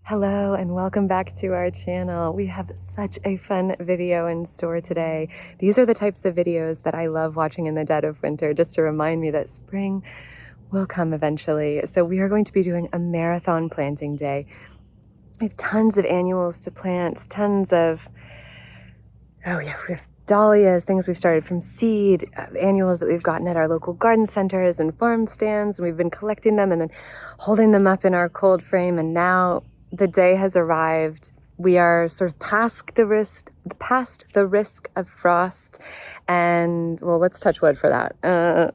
Hello and welcome back to our channel. We have such a fun video in store today. These are the types of videos that I love watching in the dead of winter, just to remind me that spring will come eventually. So we are going to be doing a marathon planting day. We have tons of annuals to plant, tons of, we have dahlias, things we've started from seed, annuals that we've gotten at our local garden centers and farm stands, and we've been collecting them and then holding them up in our cold frame, and now the day has arrived. We are sort of past the risk of frost, and well, let's touch wood for that.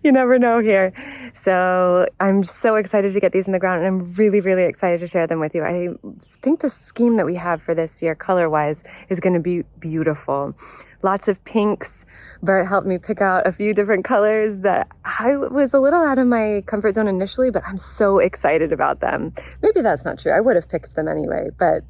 You never know here. So I'm so excited to get these in the ground, and I'm really, really excited to share them with you. I think the scheme that we have for this year, color-wise, is going to be beautiful. Lots of pinks. Bert helped me pick out a few different colors that I was a little out of my comfort zone initially, but I'm so excited about them. Maybe that's not true. I would have picked them anyway, but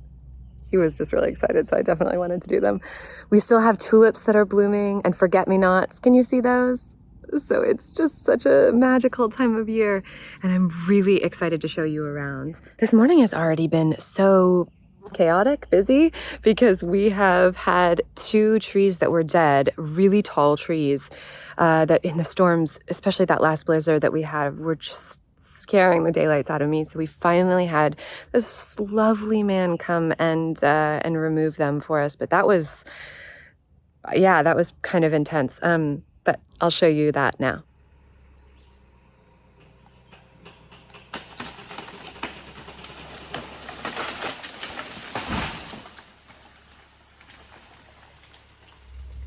he was just really excited, so I definitely wanted to do them. We still have tulips that are blooming and forget-me-nots. Can you see those? So it's just such a magical time of year, and I'm really excited to show you around. This morning has already been so chaotic, busy, because we have had 2 trees that were dead, really tall trees, that in the storms, especially that last blizzard that we had, were just scaring the daylights out of me. So we finally had this lovely man come and remove them for us. But that was kind of intense. But I'll show you that now.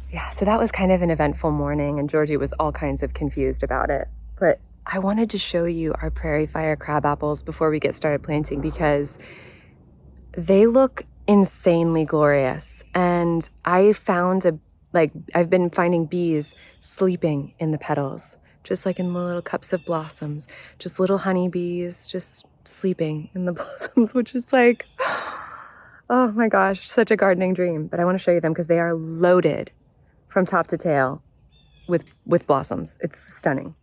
Yeah, so that was kind of an eventful morning, and Georgie was all kinds of confused about it. But I wanted to show you our prairie fire crab apples before we get started planting, because they look insanely glorious. And I found I've been finding bees sleeping in the petals, just like in the little cups of blossoms, just little honeybees just sleeping in the blossoms, which is like, oh my gosh, such a gardening dream. But I want to show you them because they are loaded from top to tail with blossoms. It's stunning.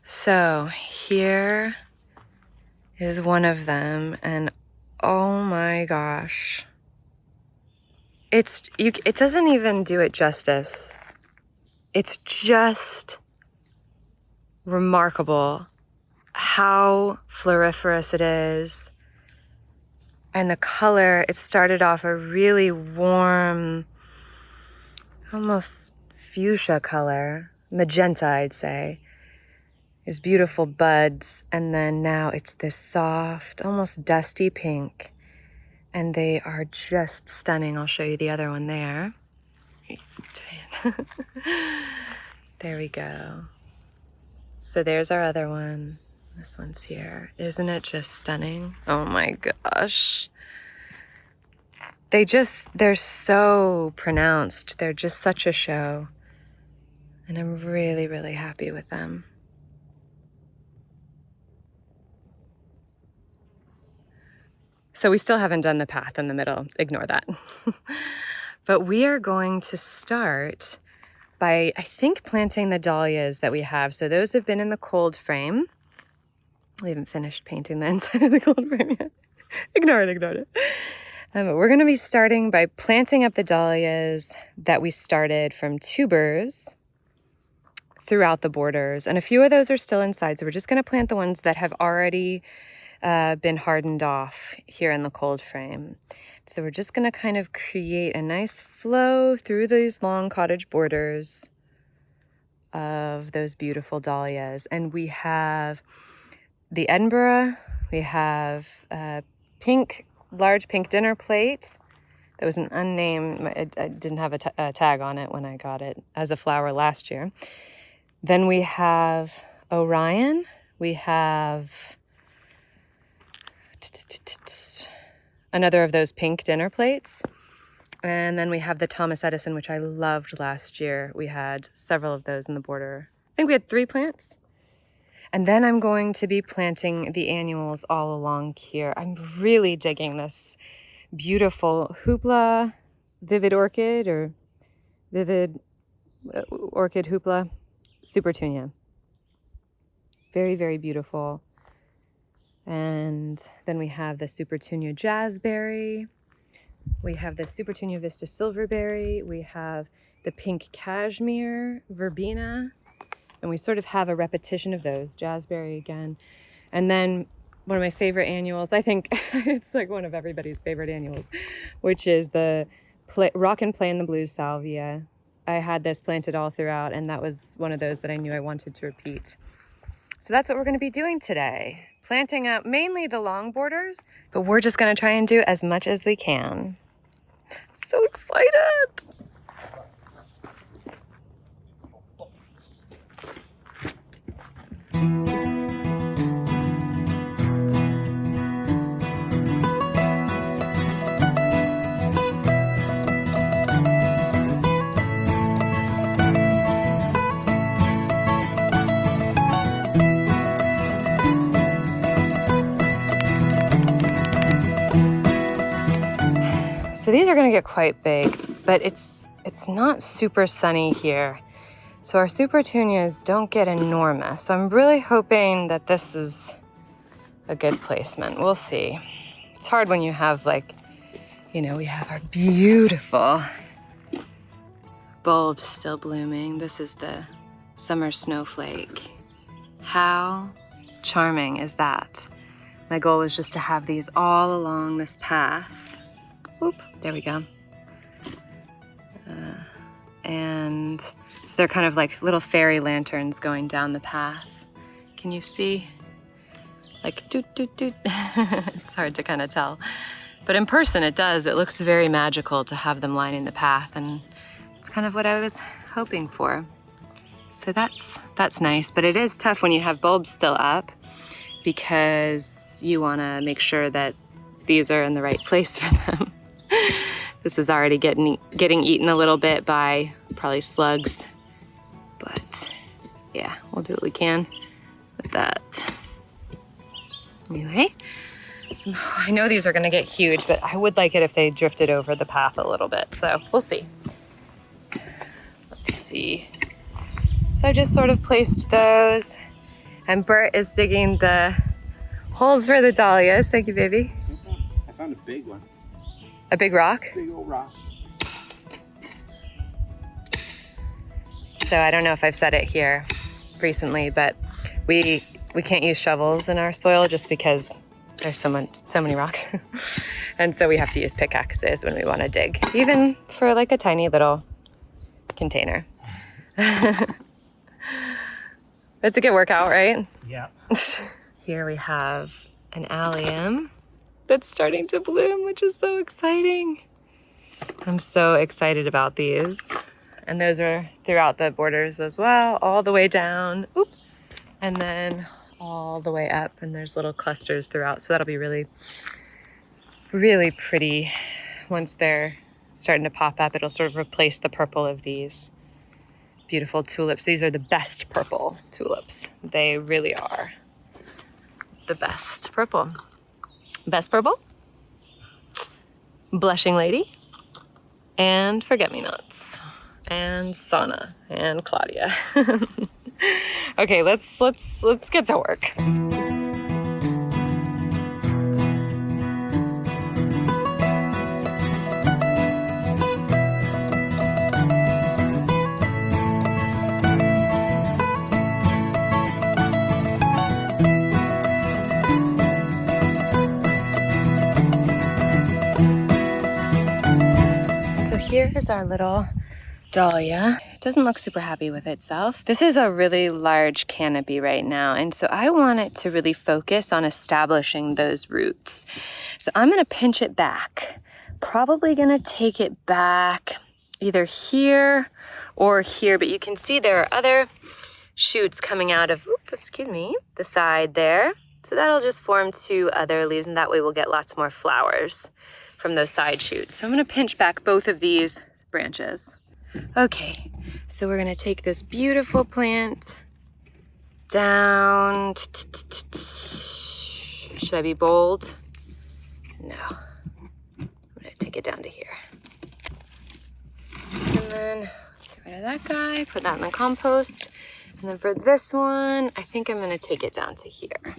So here is one of them, and oh my gosh. It doesn't even do it justice. It's just remarkable how floriferous it is. And the color, it started off a really warm, almost fuchsia color, magenta, I'd say. These beautiful buds, and then now it's this soft, almost dusty pink. And they are just stunning. I'll show you the other one there. There we go. So there's our other one. This one's here. Isn't it just stunning? Oh my gosh. They're so pronounced. They're just such a show. And I'm really, really happy with them. So we still haven't done the path in the middle. Ignore that. But we are going to start by, I think, planting the dahlias that we have. So those have been in the cold frame. We haven't finished painting the inside of the cold frame yet. Ignore it. But we're going to be starting by planting up the dahlias that we started from tubers throughout the borders. And a few of those are still inside. So we're just going to plant the ones that have already been hardened off here in the cold frame. So we're just going to kind of create a nice flow through these long cottage borders of those beautiful dahlias. And we have the Edinburgh, we have large pink dinner plate. That was an unnamed, I didn't have a tag on it when I got it as a flower last year. Then we have Orion, we have another of those pink dinner plates. And then we have the Thomas Edison, which I loved last year. We had several of those in the border. I think we had 3 plants. And then I'm going to be planting the annuals all along here. I'm really digging this beautiful Hoopla Vivid Orchid, or Vivid Orchid Hoopla Supertunia. Very, very beautiful. And then we have the Supertunia Jazzberry. We have the Supertunia Vista Silverberry. We have the Pink Cashmere Verbena. And we sort of have a repetition of those. Jazzberry again. And then one of my favorite annuals, I think it's like one of everybody's favorite annuals, which is the Rock and Play in the Blue Salvia. I had this planted all throughout, and that was one of those that I knew I wanted to repeat. So that's what we're going to be doing today. Planting up mainly the long borders, but we're just going to try and do as much as we can. So excited! So these are going to get quite big, but it's not super sunny here. So our Supertunias don't get enormous. So I'm really hoping that this is a good placement. We'll see. It's hard when you have we have our beautiful bulbs still blooming. This is the summer snowflake. How charming is that? My goal was just to have these all along this path. Oop, there we go. And so they're kind of like little fairy lanterns going down the path. Can you see? Like doot, doot, doot. It's hard to kind of tell. But in person it does. It looks very magical to have them lining the path, and it's kind of what I was hoping for. So that's nice, but it is tough when you have bulbs still up because you want to make sure that these are in the right place for them. This is already getting eaten a little bit by probably slugs, but yeah, we'll do what we can with that. Anyway, I know these are going to get huge, but I would like it if they drifted over the path a little bit, so we'll see. Let's see. So I just sort of placed those, and Bert is digging the holes for the dahlias. Thank you, baby. I found a big one. A big rock? Big old rock. So I don't know if I've said it here recently, but we can't use shovels in our soil just because there's so many rocks. And so we have to use pickaxes when we want to dig, even for like a tiny little container. It's a good workout, right? Yeah. Here we have an allium that's starting to bloom, which is so exciting. I'm so excited about these. And those are throughout the borders as well, all the way down. Oop. And then all the way up, and there's little clusters throughout. So that'll be really, really pretty. Once they're starting to pop up, it'll sort of replace the purple of these beautiful tulips. These are the best purple tulips. They really are the best purple. Best purple, blushing lady, and forget-me-nots, and Sana, and Claudia. Okay, let's get to work. Here's our little dahlia. It doesn't look super happy with itself. This is a really large canopy right now, and so I want it to really focus on establishing those roots. So I'm gonna pinch it back. Probably gonna take it back either here or here, but you can see there are other shoots coming out of, the side there. So that'll just form two other leaves, and that way we'll get lots more flowers from those side shoots. So I'm gonna pinch back both of these branches. Okay, so we're gonna take this beautiful plant down. Should I be bold? No. I'm gonna take it down to here. And then get rid of that guy, put that in the compost. And then for this one, I think I'm gonna take it down to here.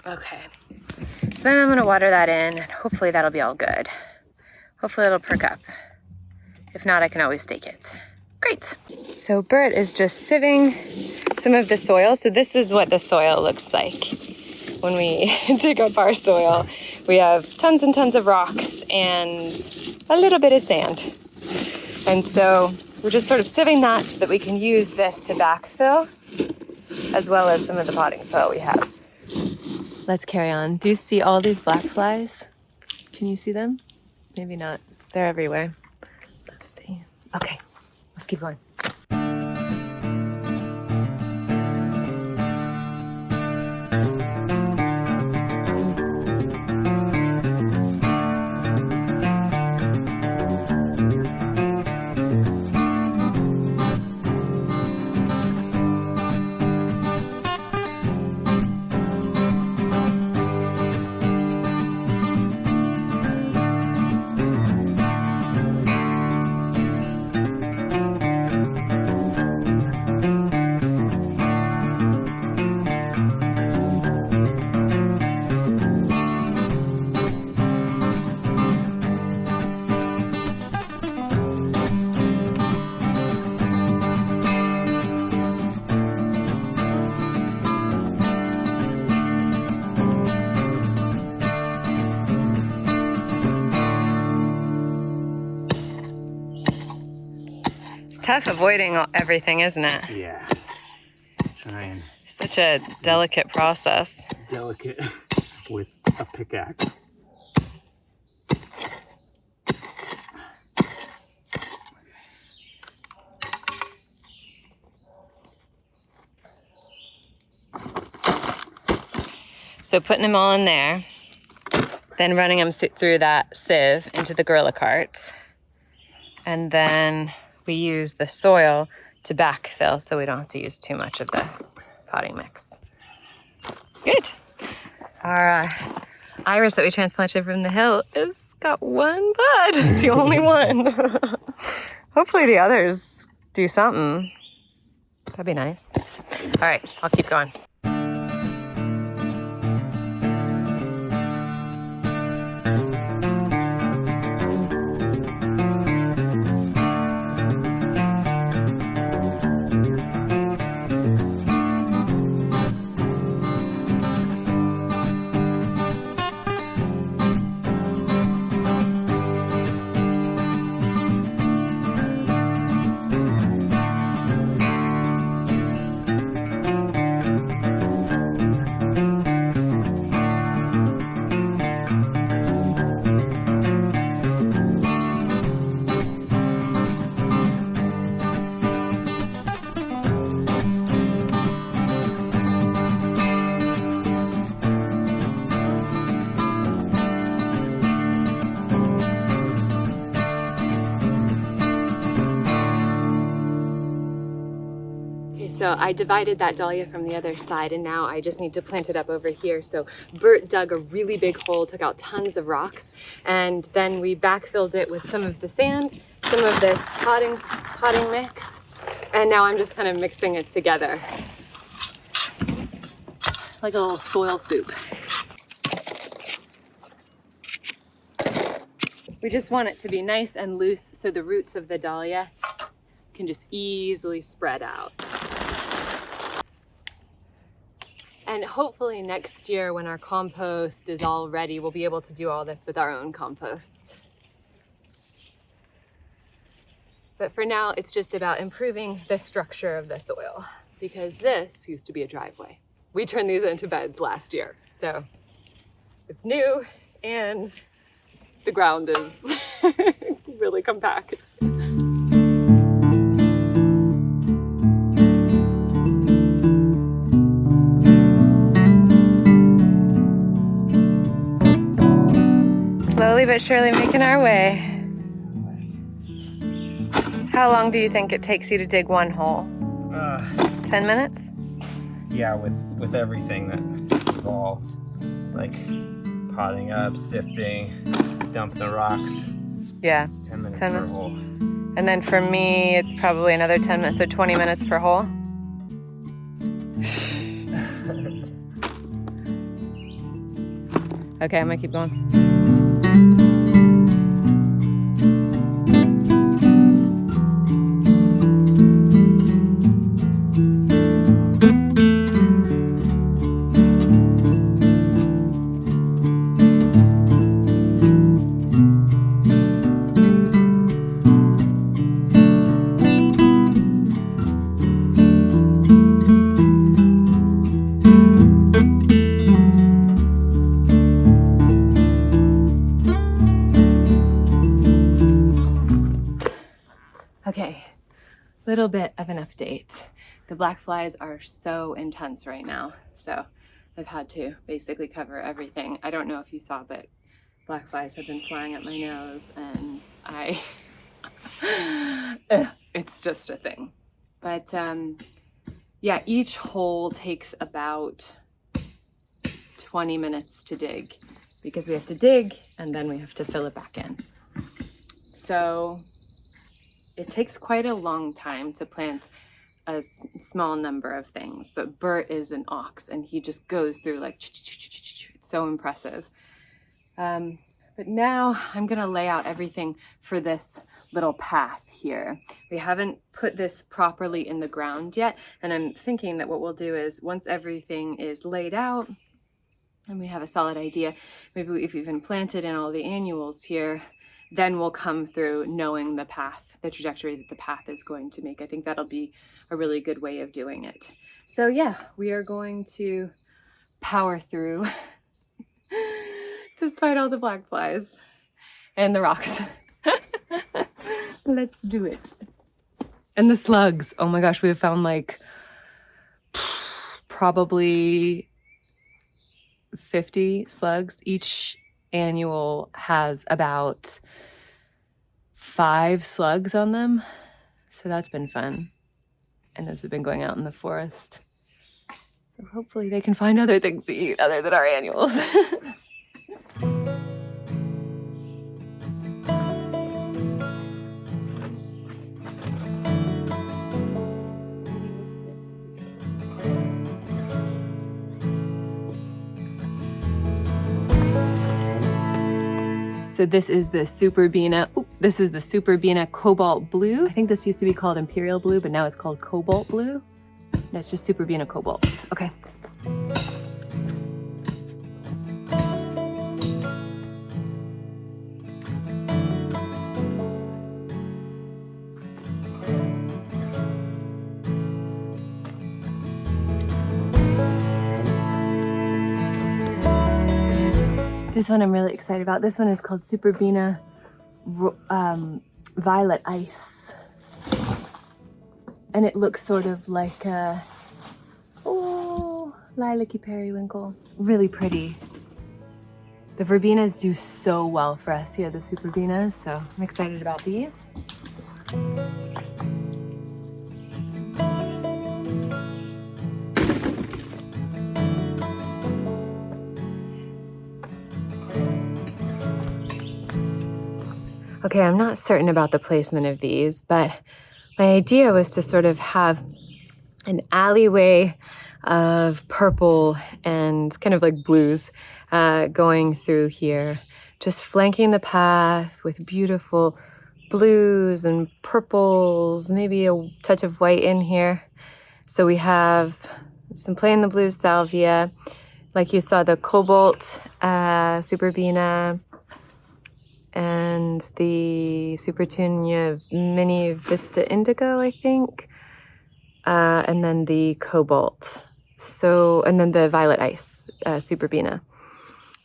Okay, so then I'm gonna water that in and hopefully that'll be all good. Hopefully it'll perk up. If not, I can always stake it. Great. So Bert is just sieving some of the soil. So this is what the soil looks like when we dig up our soil. We have tons and tons of rocks and a little bit of sand. And so we're just sort of sieving that so that we can use this to backfill, as well as some of the potting soil we have. Let's carry on. Do you see all these black flies? Can you see them? Maybe not. They're everywhere. Let's see. Okay, let's keep going. Tough avoiding everything, isn't it? Yeah. Trying. Such a delicate process. Delicate with a pickaxe. So putting them all in there, then running them through that sieve into the gorilla cart, and then we use the soil to backfill so we don't have to use too much of the potting mix. Good. Our iris that we transplanted from the hill has got one bud. It's the only one. Hopefully the others do something. That'd be nice. All right, I'll keep going. So I divided that dahlia from the other side and now I just need to plant it up over here. So Bert dug a really big hole, took out tons of rocks, and then we backfilled it with some of the sand, some of this potting mix, and now I'm just kind of mixing it together. Like a little soil soup. We just want it to be nice and loose so the roots of the dahlia can just easily spread out. And hopefully next year when our compost is all ready, we'll be able to do all this with our own compost. But for now, it's just about improving the structure of the soil because this used to be a driveway. We turned these into beds last year. So it's new and the ground is really compact. Slowly but surely making our way. How long do you think it takes you to dig one hole? 10 minutes? Yeah, with everything that involved, like potting up, sifting, dumping the rocks. Yeah. 10 minutes per hole. And then for me, it's probably another 10 minutes, so 20 minutes per hole. Okay, I'm gonna keep going. Okay, little bit of an update. The black flies are so intense right now, so I've had to basically cover everything. I don't know if you saw, but black flies have been flying at my nose, and it's just a thing. But yeah, each hole takes about 20 minutes to dig because we have to dig and then we have to fill it back in. So it takes quite a long time to plant a small number of things, but Bert is an ox and he just goes through like, it's so impressive. But now I'm gonna lay out everything for this little path here. We haven't put this properly in the ground yet, and I'm thinking that what we'll do is once everything is laid out and we have a solid idea, maybe if we've even planted in all the annuals here, then we'll come through knowing the path, the trajectory that the path is going to make. I think that'll be a really good way of doing it. So yeah, we are going to power through despite all the black flies and the rocks. Let's do it. And the slugs. Oh my gosh, we have found like probably 50 slugs. Each annual has about 5 slugs on them. So that's been fun. And those have been going out in the forest. So hopefully they can find other things to eat other than our annuals. So this is the Super Bina. This is the Super Bina Cobalt Blue. I think this used to be called Imperial Blue, but now it's called Cobalt Blue. No, it's just Super Bina Cobalt. Okay. This one I'm really excited about. This one is called Super Bina Violet Ice. And it looks sort of like a, lilac-y periwinkle. Really pretty. The verbenas do so well for us here, the Super Binas, so I'm excited about these. Okay, I'm not certain about the placement of these, but my idea was to sort of have an alleyway of purple and kind of like blues going through here, just flanking the path with beautiful blues and purples, maybe a touch of white in here. So we have some plain the blue salvia, like you saw the cobalt Super Bina, and the Supertunia Mini Vista Indigo, I think, and then the Cobalt. So, and then the Violet Ice Super Bina.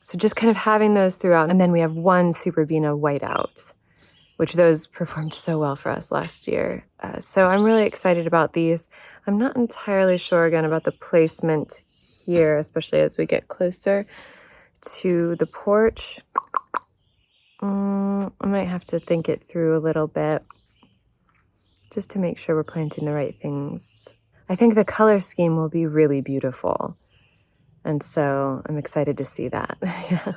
So just kind of having those throughout. And then we have one Super Bina Whiteout, which those performed so well for us last year. So I'm really excited about these. I'm not entirely sure again about the placement here, especially as we get closer to the porch. I might have to think it through a little bit just to make sure we're planting the right things. I think the color scheme will be really beautiful. And so I'm excited to see that. Yeah.